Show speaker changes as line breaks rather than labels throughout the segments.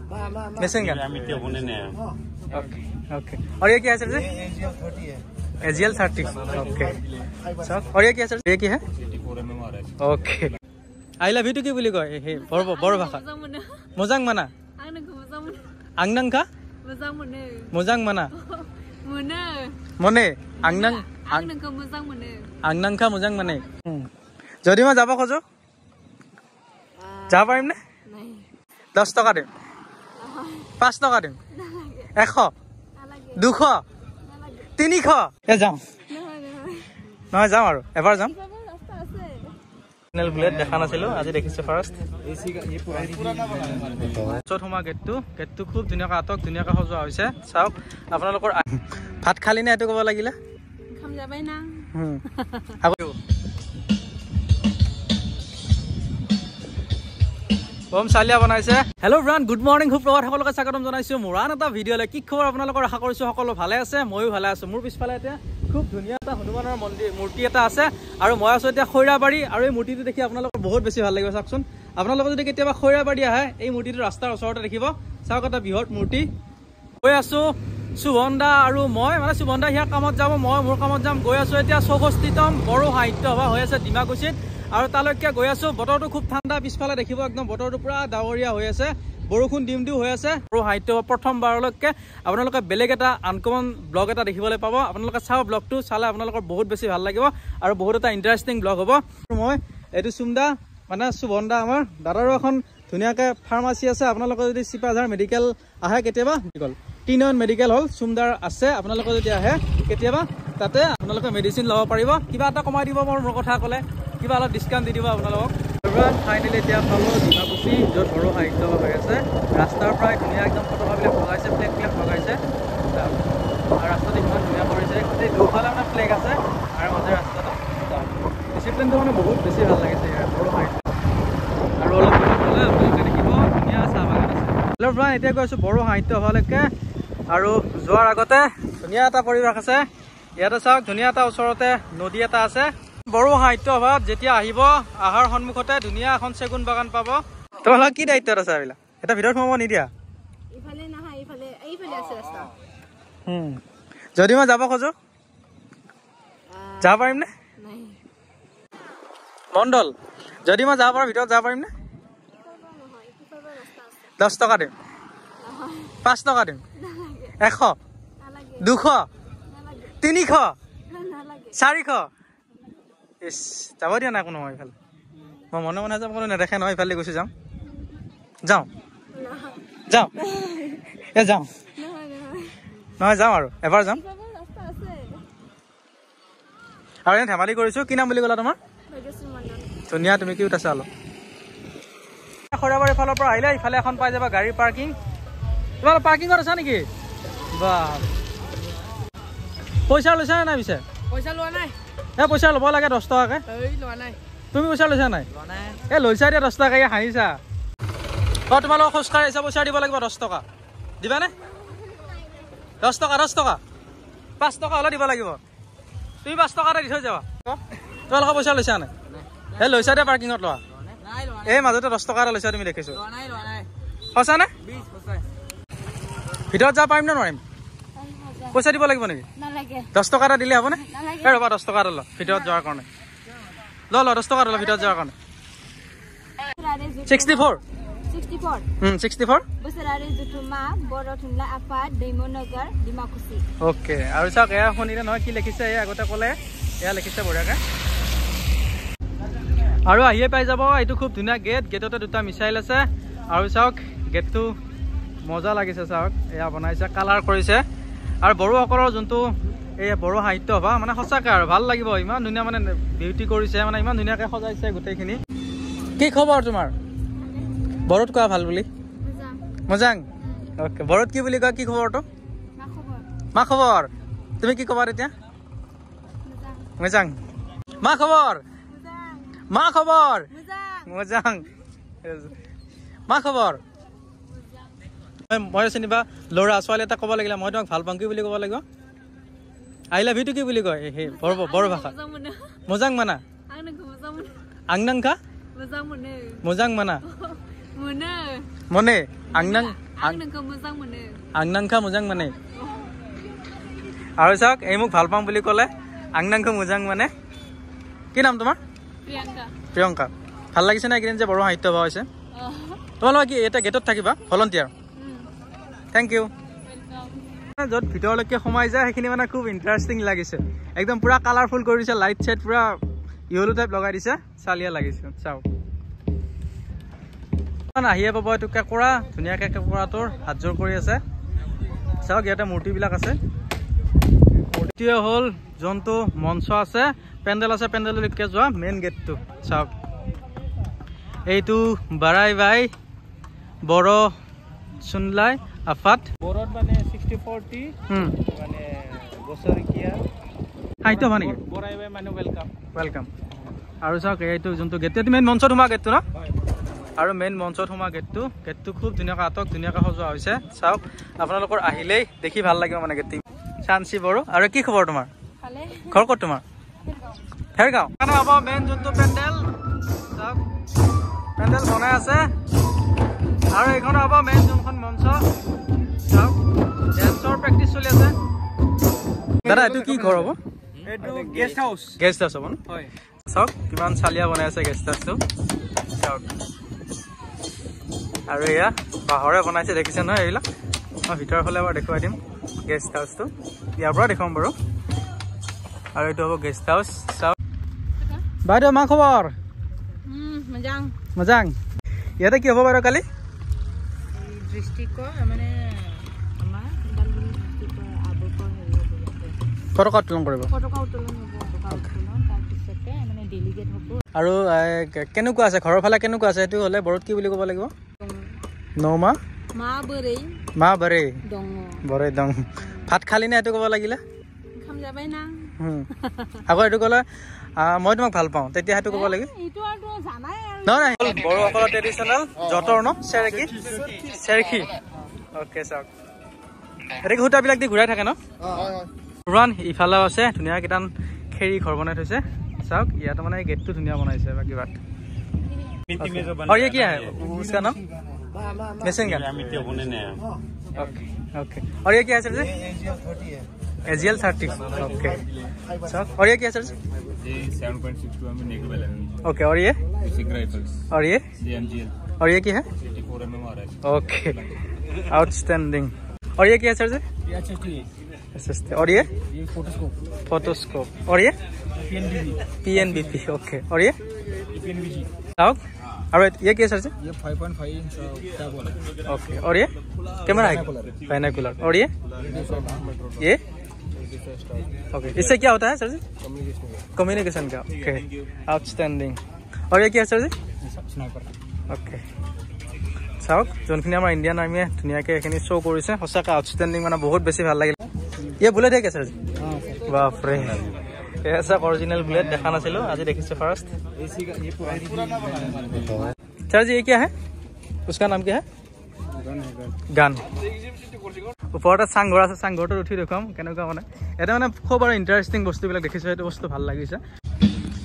missing gun okay okay और ये क्या है सर AGL 30 ओके सर और ये क्या है सर ये क्या है okay I love you too की बोली कय हे बर भाषा मोजां माना आंगनांखा मोजां माना मने आंगनांखा मोजां माने যদি মই যাব খোজো যাব পাৰিম নে 10 টকা দিম 5 টকা দিম 100 200 300 এ যাম নহয় যাম আৰু এবাৰ যাম নেল বুলেট দেখা নাছিলো আজি দেখিছো ফাৰ্ষ্ট চত হোমা গেটটো খুব ধুনীয়াকৈ আটক ধুনীয়াকৈ সজোৱা হৈছে চাওক আপোনালোকৰ ভাত খালি নে এটো ক'ব লাগিলে খাম যাবাই না ওম সালিয়া বনাইছে হেল্ল' এভৰিৱান গুড মৰ্নিং সুপ্ৰভাত সকলোকে স্বাগতম জনাইছো মোৰান এটা ভিডিঅ'লৈ কি খবৰ আপোনালোকৰ আশা কৰিছো সকলো ভালে আছে ময়ো ভালে আছো মোৰ পিছফালে এতিয়া খুব ধুনীয়া এটা হনুমানৰ মূৰ্তি এটা আছে আৰু মই আছো এতিয়া খৈৰাবাৰী আৰু এই মূৰ্তিটো দেখি আপোনালোকৰ বহুত বেছি ভাল লাগিব চাওকচোন আপোনালোকে যদি কেতিয়াবা খৈৰাবাৰী আহে এই মূৰ্তিটো ৰাস্তাৰ ওচৰতে দেখিব চাওক এটা বৃহৎ মূৰ্তি গৈ আছো সুভন্দা আৰু মই মানে সুভন্দা হিয়াৰ কামত যাব মই মোৰ কামত যাম গৈ আছো এতিয়া 64তম বড়ো সাহিত্য সভা হৈ আছে ডিমাকুছিত আৰু তালৈকে গৈ আছো বতৰটো খুব ঠাণ্ডা পিছফালে দেখিব একদম বতৰটো পুৰা ডাৱৰীয়া হৈ আছে বৰষুণ দিম হৈ আছে বড়ো সাহিত্য প্ৰথমবাৰলৈকে আপোনালোকে বেলেগ এটা আনকমন ব্লগ এটা দেখিবলৈ পাব আপোনালোকে চাও ব্লগটো চালে আপোনালোকৰ বহুত বেছি ভাল লাগিব আৰু বহুত এটা ইন্টাৰেষ্টিং ব্লগ হ'ব মই এটো সুমদা মানে সুভন্দা আমাৰ দাদাৰো এখন ধুনীয়াকে ফাৰ্মাসী আছে আপোনালোকে যদি চিপাঝাৰ মেডিকেল আহে কেতিয়াবা গল তিনন মেডিকেল হল সুমদাৰ আছে আপোনালোকে যদি আহে কেতিয়াবা তাতে আপোনালোকে মেডিচিন ল'ব পাৰিব কিবা এটা কমাই দিব মোৰ কথা ক'লে কিবা অলপ ডিসকাউন্ট দি দিব আপোনালোকক ফাইনালি এতিয়া পালো ডিমাকুছি য'ত বড়ো সাহিত্য হৈ আছে ৰাস্তাৰ প্ৰায় ধুনীয়া একদম ফটোবিলাক লগাইছে ফ্লেগ লগাইছে আৰু ৰাস্তাটো ইমান ধুনীয়া কৰিছে এই দুফালে মানে ফ্লেগ আছে আৰু মাজে ৰাস্তাটো ডিসিপ্লিনটো মানে বহুত বেছি ভাল লাগিছে ইয়াৰ বড়ো সাহিত্য আৰু অলপ হ'লে আপোনালোকে দেখিব ধুনীয়া চাহ বাগান আছে হেল্ল' ফ্ৰেণ্ড এতিয়া গৈ আছো বড়ো সাহিত্য সভালৈকে আৰু যোৱাৰ আগতে ধুনীয়া এটা পৰিৱেশ আছে ইয়াতে চাওক ধুনীয়া এটা ওচৰতে নদী এটা আছে বড়ো সাহিত্য সভাত যেতিয়া আহিব আহাৰ সন্মুখতে ধুনীয়া এখন চেগুন বাগান পাব তোমালোক কি দায়িত্বত আছে এইবিলাক এটা ভিতৰত সোমাব নিদিয়া ইফালে নহয় এইফালে আছে ৰাস্তা যদি মই যাব খোজো যাব পাৰিম নে নাই মণ্ডল যদি মই যাব পাৰো ভিতৰত যাব পাৰিম নে 10 টকা দিম 5 টকা দিম 100 200 300 400 ইস যাব দিয়া না কোনো ইফালে মই মনে মনে যাম কোনো নেদেখে নহয় ইফালে গুচি যাম যাওঁ এ যাওঁ নহয় যাওঁ আৰু এবাৰ যাম আৰু এনে ধেমালি কৰিছো কি নাম বুলি ক'লা তোমাৰ ধুনীয়া তুমি কিউট আছা অলপ খৰাবাৰী ফালৰ পৰা আহিলে ইফালে এখন পাই যাবা গাড়ী পাৰ্কিং তোমালোক পাৰ্কিঙত আছা নেকি বাহ পইচা লৈছা নাই পিছে পইচা লোৱা নাই পইচা ল'ব লাগে 10 টকাকে তুমি পইচা লৈছা নাই লৈছা দিয়া 10 টকাকে হাঁহিছা তোমালোক খোজকাঢ়ি আহিছা পইচা দিব লাগিব 10 টকা দিবানে 10 টকা 5 টকা হ'লে দিব লাগিব তুমি 5 টকা এটা দি থৈ যাবা তোমালোকৰ পইচা লৈছা নাই লৈছা দিয়া পাৰ্কিঙত লোৱা এই মাজতে 10 টকা এটা লৈছা তুমি দেখিছো সঁচা নে ভিতৰত যাব পাৰিম নে নোৱাৰিম পইচা দিব লাগিব নেকি 10 টকা এটা দিলে হ'ব নে ৰ'বা 10 টকা এটা ল ভিতৰত যোৱাৰ কাৰণে ল 10 টকা এটা ভিতৰত যোৱাৰ কাৰণে 64 বছৰাৰে জুটুমা বড়ো থুমলা আফাদ দৈমনগৰ ডিমাকুছি ওকে আৰু চাওক এয়া শুনিলে নহয় কি লিখিছে এই আগতে ক'লে এয়া লিখিছে বঢ়িয়াকে আৰু আহিয়ে পাই যাব এইটো খুব ধুনীয়া গেটতে দুটা মিছাইল আছে আৰু চাওক গেটটো মজা লাগিছে চাওক এয়া বনাইছে কালাৰ কৰিছে আৰু বড়োসকলৰ যোনটো এই বড়ো সাহিত্য সভা মানে সঁচাকৈ আৰু ভাল লাগিব ইমান ধুনীয়া মানে বিউটি কৰিছে মানে ইমান ধুনীয়াকৈ সজাইছে গোটেইখিনি কি খবৰ তোমাৰ বড়োত কোৱা ভাল বুলি মজাং ওকে বড়োত কি বুলি কোৱা কি খবৰটো মা খবৰ তুমি কি ক'বা এতিয়া মজাং মা খবৰ মজাং মা খবৰ মই চিনিবা ল'ৰা ছোৱালী এটা ক'ব লাগিলে মই তোমাক ভাল পাওঁ কি বুলি ক'ব লাগিব আই লাভ ইউ টু কি বুলি কয় সেই বড়ো ভাষা মোজাং মানা আংনাংখা মোজাং মানা মনে আংনাংখা মোজাং মানে আৰু চাওক এই মোক ভাল পাম বুলি ক'লে আংনাংখা মোজাং মানে কি নাম তোমাৰ প্ৰিয়ংকা ভাল লাগিছে না এইকেইদিন যে বড়ো সাহিত্য সভা হৈছে তোমালোকে কি এটা গেটত থাকিবা ভলণ্টিয়াৰ থেংক ইউ য'ত ভিতৰলৈকে সোমাই যায় সেইখিনি মানে খুব ইণ্টাৰেষ্টিং লাগিছে একদম পুৰা কালাৰফুল কৰি দিছে লাইট চাইট পুৰা ইয়েলো টাইপ লগাই দিছে চালিয়া লাগিছে চাওক আহিয়ে পাব এইটো কেঁকোৰা ধুনীয়াকৈ কেঁকোৰাটোৰ হাতযোৰ কৰি আছে চাওক ইয়াতে মূৰ্তিবিলাক আছে মূৰ্তিয়ে হ'ল যোনটো মঞ্চ আছে পেণ্ডেল আছে পেণ্ডেললৈকে যোৱা মেইন গেটটো চাওক এইটো বাৰাই বাই বড়ো চুনলাই আফাত বড়োত মানে 60-40 মানে বছৰকীয়া সাহিত্য সভা নেকি বৰাই বাই মানে ৱেলকাম আৰু চাওক এইটো যোনটো গেট এইটো মেইন মঞ্চত সোমোৱা গেটটো ন আৰু মেইন মঞ্চত সোমোৱা গেটটো খুব ধুনীয়াকৈ আটক ধুনীয়াকৈ সজোৱা হৈছে চাওক আপোনালোকৰ আহিলেই দেখি ভাল লাগিব মানে গেটিং চাঞ্চি বড়ো আৰু কি খবৰ তোমাৰ ঘৰ ক'ত তোমাৰ ফেৰগাঁও হ'ব মেইন যোনটো পেণ্ডেল চাওক পেণ্ডেল বনাই আছে আৰু এইখন হ'ব মেইন যোনখন মঞ্চ চাওক ডেন্সৰ প্ৰেক্টিচ চলি আছে দাদা এইটো কি ঘৰ হ'ব এইটো গেষ্ট হাউচ হ'ব ন হয় চাওক কিমান চালিয়া বনাই আছে গেষ্ট হাউচটো চাওক আৰু এয়া বাঁহৰে বনাইছে দেখিছে নহয় এইবিলাক মই ভিতৰৰ ফালে এবাৰ দেখুৱাই দিম গেষ্ট হাউচটো ইয়াৰ পৰা দেখুৱাম বাৰু আৰু এইটো হ'ব গেষ্ট হাউচ চাওক বাইদেউ মা খবৰ মজাং ইয়াতে কি হ'ব বাৰু কালি ফটকা উত্তোলন কৰিব আৰু কেনেকুৱা আছে ঘৰৰ ফালে কেনেকুৱা আছে সেইটো হ'লে বড়োত কি বুলি ক'ব লাগিব নমা মা বৰে বৰে দং ভাত খালি নে এইটো ক'ব লাগিলে আকৌ এইটো ক'লে মই তোমাক ভাল পাওঁ তেতিয়া সেইটো ক'ব লাগিব নহয় বড়োসকলৰ ট্ৰেডিশ্যনেল যঁতৰ ন চেৰখি অ'কে চাওক এনেকৈ সূতাবিলাক দি ঘূৰাই থাকে ন পুৰাণ ইফালেও আছে ধুনীয়া কেইটান খেৰি ঘৰ বনাই থৈছে চাওক ইয়াত মানে গেটটো ধুনীয়া বনাইছে বা কিবা और ये क्या है उसका नाम मिसिंग गन ओके ओके और ये क्या है सर जी AGL 30 ओके सर और ये क्या है सर जी 7.62 mm नेगेटिव बैलेंस ओके और ये और ये MGL और ये क्या है 84 mm आ रहा है ओके आउटस्टैंडिंग और ये क्या है सर जी SST और ये फोटोस्कोप और ये PNBP ओके और ये PNBG और ये क्या सर से ये 5.5 इंच टैब वाला ओके और ये कैमरा है बाइनोकुलर और ये ओके इससे क्या होता है सर जी कम्युनिकेशन का ओके आउटस्टैंडिंग और ये क्या है सर जी स्नाइपर ओके চাওক যোনখিনি আমাৰ ইণ্ডিয়ান আৰ্মিয়ে ধুনীয়াকৈ এইখিনি শ্ব' কৰিছে সঁচাকৈ আউটষ্টেণ্ডিং মানে বহুত বেছি ভাল লাগিল ये बुलेट है क्या सर जी बाप रे ऐसा ओरिजिनल बुलेट देखा ना चलो आज देखिए फर्स्ट सर जी ये क्या है उसका नाम क्या है गान ऊपर सांघर আছে सांघरটো উঠি দেখুৱাম কেনেকুৱা মানে এটা মানে খুব আৰু ইন্টাৰেষ্টিং বস্তুবিলাক দেখিছো এইটো বস্তু ভাল লাগিছে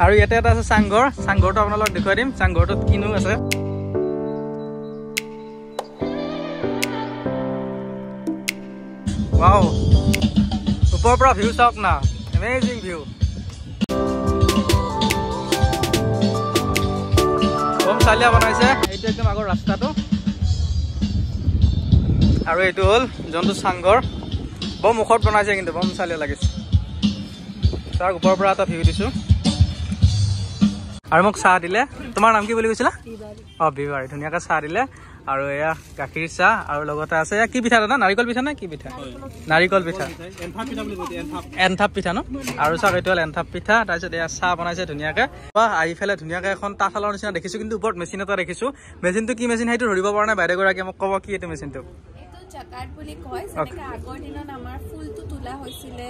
আৰু ইয়াতে এটা আছে सांघरটো আপোনালোকক দেখুৱাই দিম सांघरটোত কিনো আছে वाओ ऊपर पूरा व्यू शॉप ना अमेजिंग व्यू बम सालिया बनाइছে এইটো একদম আগৰ ৰাস্তাটো আৰু এইটো হল যোনটো सांघर বম মুখত বনাইছে কিন্তু বম সালিয়া লাগিছে তাৰ ওপৰৰ পৰা এটা ভিউ দিছো আৰু মোক চাহ দিলে তোমাৰ নাম কি বুলি কৈছিলা বিবাৰী ধুনীয়াকৈ চাহ দিলে আৰু এয়া গাখীৰ চাহ আৰু লগতে আছে কি পিঠা দাদা নাৰিকল পিঠা নে কি পিঠা নাৰিকল পিঠা এনথাপ পিঠা ন আৰু চাওক এইটো হ'ল এনথাপ পিঠা তাৰপিছত এয়া চাহ বনাইছে ধুনীয়াকৈ আহিফালে ধুনীয়াকৈ এখন তাঁতশালৰ নিচিনা দেখিছোঁ কিন্তু ওপৰত মেচিন এটা দেখিছোঁ মেচিনটো কি মেচিন সেইটো ধৰিব পৰা নাই বাইদেউগৰাকীয়ে মোক ক'ব কি এইটো মেচিনটো
জাকাত বুলি কয় যেনেকৈ আগৰ দিনত আমাৰ ফুলটো তোলা হৈছিলে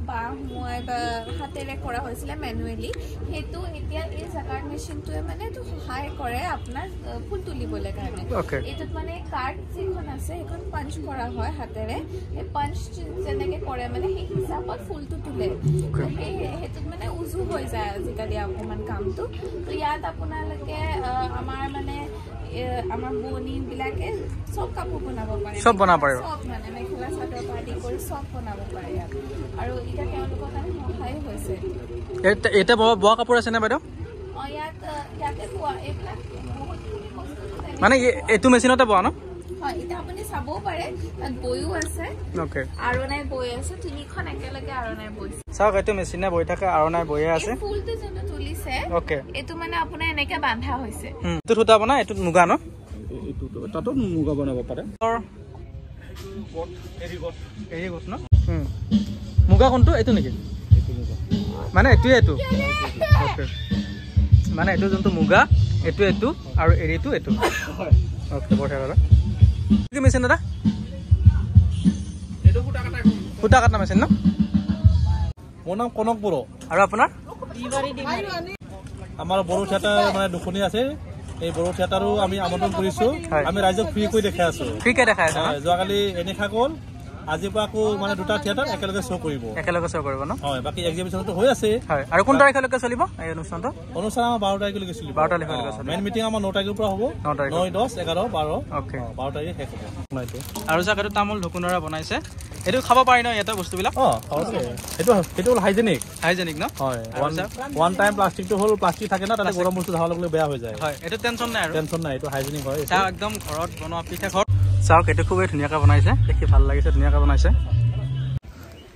বা মই বা হাতেৰে কৰা হৈছিলে মেনুৱেলি সেইটো এতিয়া এই জাকাত মেচিনটোৱে মানে এইটো সহায় কৰে আপোনাৰ ফুল তুলিবলৈ কাৰণে এইটোত মানে কাৰ্ড যিখন আছে সেইখন পাঞ্চ কৰা হয় হাতেৰে সেই পাঞ্চ যেনেকৈ কৰে মানে সেই হিচাপত ফুলটো তোলে সেইটোত মানে উজু হৈ যায় আজিকালি অকণমান কামটো তো ইয়াত আপোনালোকে আমাৰ মানে আমাৰ বোৱনী বিলাকে সব কাপোৰ বনাব পাৰে
সব বনাব পাৰে
সব মানে মেখেলা চাদৰ পাৰি কৰি সব বনাব পাৰে আৰু এটা তেওঁলোকৰ কাৰণে সহায় হৈছে
এটা বোৱা কাপোৰ আছে নে বাইদেউ
ইয়াতে বোৱা এইবিলাক বহুত
মানে এইটো মেচিনতে বোৱা ন
হয় এটা আপুনি চাবও পাৰে তাত বয়ও আছে
ওকে
আৰণাই বৈ আছে তিনিখন একেলগে আৰণাই বৈছে
চাওক এইটো মেচিনে বৈ থাকে আৰণাই বৈয়ে আছে
ফুলটো যোনটো তুলিছে
ওকে
এইটো মানে আপোনাৰ এনেকে বান্ধা হৈছে
এইটো সূতা বনা এইটো মুগা ন
তাতো মুগা বনাব পাৰে
এৰি গছ ন মুগা কোনটো এইটো নেকি মানে এইটোৱে এইটো ওকে মানে এইটো যোনটো মুগা এইটো এইটো আৰু এৰিটো এইটো ওকে বঢ়িয়া দাদা কি মেচিন দাদা
এইটো
সূতা কাটা মেচিন ন
মোৰ নাম কনক বড়ো
আৰু আপোনাৰ
আমাৰ বড়ো থিয়েটাৰ মানে দুখনি আছে এই বড়ো থিয়েটাৰো আমি আমন্ত্ৰণ কৰিছো আমি ৰাইজক ফ্ৰী কৰি দেখাই আছো
ফ্ৰীকে দেখাই আছে
যোৱাকালি এনেখা গ'ল আজিৰ পৰা আকৌ মানে দুটা থিয়েটাৰ একেলগে শ্ব' কৰিব
ন
হয় বাকী এক্সিবিশ্যনটো হৈ আছে
হয় আৰু কোন তাৰিখলৈকে চলিব এই অনুষ্ঠানটো
অনুষ্ঠান আমাৰ 12 তাৰিখলৈকে চলিব
12 তাৰিখলৈকে চলিব
মেইন মিটিং আমাৰ 9 তাৰিখৰ পৰা হ'ব 9, 10, 11, 12
ওকে
12 তাৰিখে শেষ হ'ব
আৰু চাওক এইটো তামোল ঢকুনৰা বনাইছে এইটো খাব পাৰি ন ইয়াতে বস্তুবিলাক
সেইটো হ'ল হাইজেনিক
ন
হয় ওৱান টাইম প্লাষ্টিকটো হ'ল প্লাষ্টিক থাকে না তাতে গৰম বস্তু ধাৰ লগে বেয়া হৈ যায়
হয় এইটো টেনচন নাই আৰু
টেনচন নাই এইটো হাইজেনিক হয়
চাওক একদম ঘৰত বনোৱা পিঠা ঘৰ চাওক এইটো খুবেই ধুনীয়াকৈ বনাইছে দেখি ভাল লাগিছে ধুনীয়াকৈ বনাইছে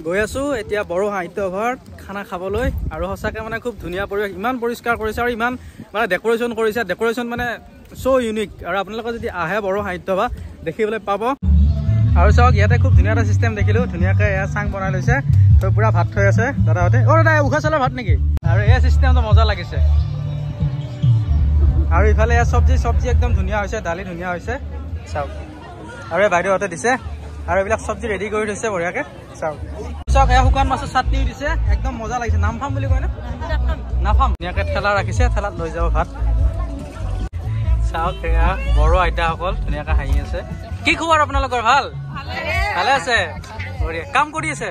গৈ আছো এতিয়া বড়ো সাহিত্য সভাত খানা খাবলৈ আৰু সঁচাকৈ মানে খুব ধুনীয়া পৰিৱেশ ইমান পৰিষ্কাৰ কৰিছে আৰু ইমান মানে ডেক'ৰেশ্যন কৰিছে ডেক'ৰেশ্যন মানে চ' ইউনিক আৰু আপোনালোকে যদি আহে বড়ো সাহিত্য সভা দেখিবলৈ পাব আৰু চাওক ইয়াতে খুব ধুনীয়া এটা চিষ্টেম দেখিলোঁ ধুনীয়াকৈ এয়া চাং বনাই লৈছে তো পুৰা ভাত থৈ আছে দাদাহঁতে দাদা উশাহ চাউলৰ ভাত নেকি আৰু এয়া চিষ্টেমটো মজা লাগিছে আৰু ইফালে এয়া চব্জি একদম ধুনীয়া হৈছে দালি ধুনীয়া হৈছে চাওক আৰু এই বাইদেউহঁতে দিছে আৰু এইবিলাক চব্জি ৰেডি কৰি থৈছে বঢ়িয়াকৈ চাওক এয়া শুকান মাছৰ চাটনিও দিছে একদম মজা লাগিছে নামফাম বুলি কয় ন নাফাম ধুনীয়াকৈ ঠেলা ৰাখিছে ঠেলাত লৈ যাব ভাত চাওক এয়া বড়ো আইতাসকল ধুনীয়াকৈ হাঁহি আছে কি খবৰ আপোনালোকৰ ভাল ভালে আছে বঢ়িয়া কাম কৰি আছে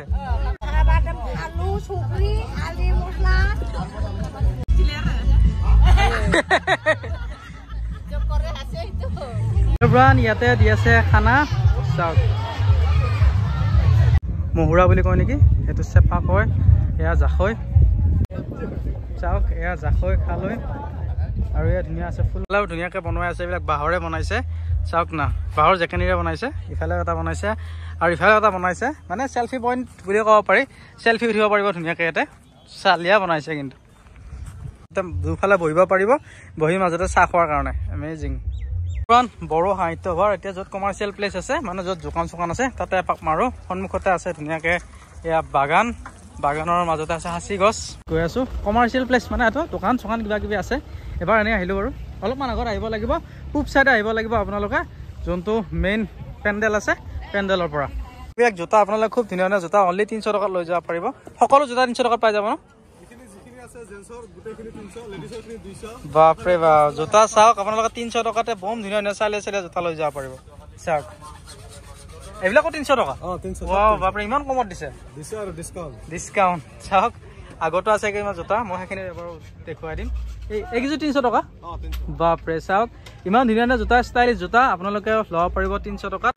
ইয়াতে দি আছে খানা চাওক মহুৰা বুলি কয় নেকি সেইটো চেপা কয় এয়া জাকৈ চাওক এয়া জাকৈ খালৈ আৰু এয়া ধুনীয়া আছে ফুলাও ধুনীয়াকৈ বনোৱাই আছে এইবিলাক বাঁহৰে বনাইছে চাওক না বাঁহৰ জেকেনিৰে বনাইছে ইফালে এটা বনাইছে আৰু ইফালে এটা বনাইছে মানে চেল্ফি পইণ্ট বুলি ক'ব পাৰি চেল্ফি উঠিব পাৰিব ধুনীয়াকৈ ইয়াতে চালিয়া বনাইছে কিন্তু দুফালে বহিব পাৰিব বহি মাজতে চাহ খোৱাৰ কাৰণে এমেজিং বড়ো সাহিত্য সভাৰ এতিয়া য'ত কমাৰ্চিয়েল প্লেচ আছে মানে য'ত দোকান চোকান আছে তাতে এপাক মাৰো সন্মুখতে আছে ধুনীয়াকৈ এয়া বাগানৰ মাজতে আছে সাঁচি গছ গৈ আছো কমাৰ্চিয়েল প্লেচ মানে এইটো দোকান চোকান কিবা কিবি আছে এবাৰ এনেই আহিলোঁ বাৰু অলপমান আগত আহিব লাগিব পূব চাইডে আহিব লাগিব আপোনালোকে যোনটো মেইন পেণ্ডেল আছে পেণ্ডেলৰ পৰা এইবিলাক জোতা আপোনালোকে খুব ধুনীয়া ধুনীয়া জোতা অনলি 300 টকাত লৈ যাব পাৰিব সকলো জোতা 300 টকাত পাই যাব ন বাপৰে বাপ জোতা চাওক আপোনালোকে 300 টকাতে বম ধুনীয়া ধুনীয়া চাইলে জোতা লৈ যাব পাৰিব চাওক এইবিলাকো 300 টকা বাপৰে ইমান কমত দিছে ডিছকাউণ্ট চাওক আগতো আছে কিমান জোতা মই সেইখিনি এবাৰ দেখুৱাই দিম এইকেইযোৰ 300 টকা বাপৰে চাওক ইমান ধুনীয়া ধুনীয়া জোতা ষ্টাইলিছ জোতা আপোনালোকে ল'ব পাৰিব 300 টকাত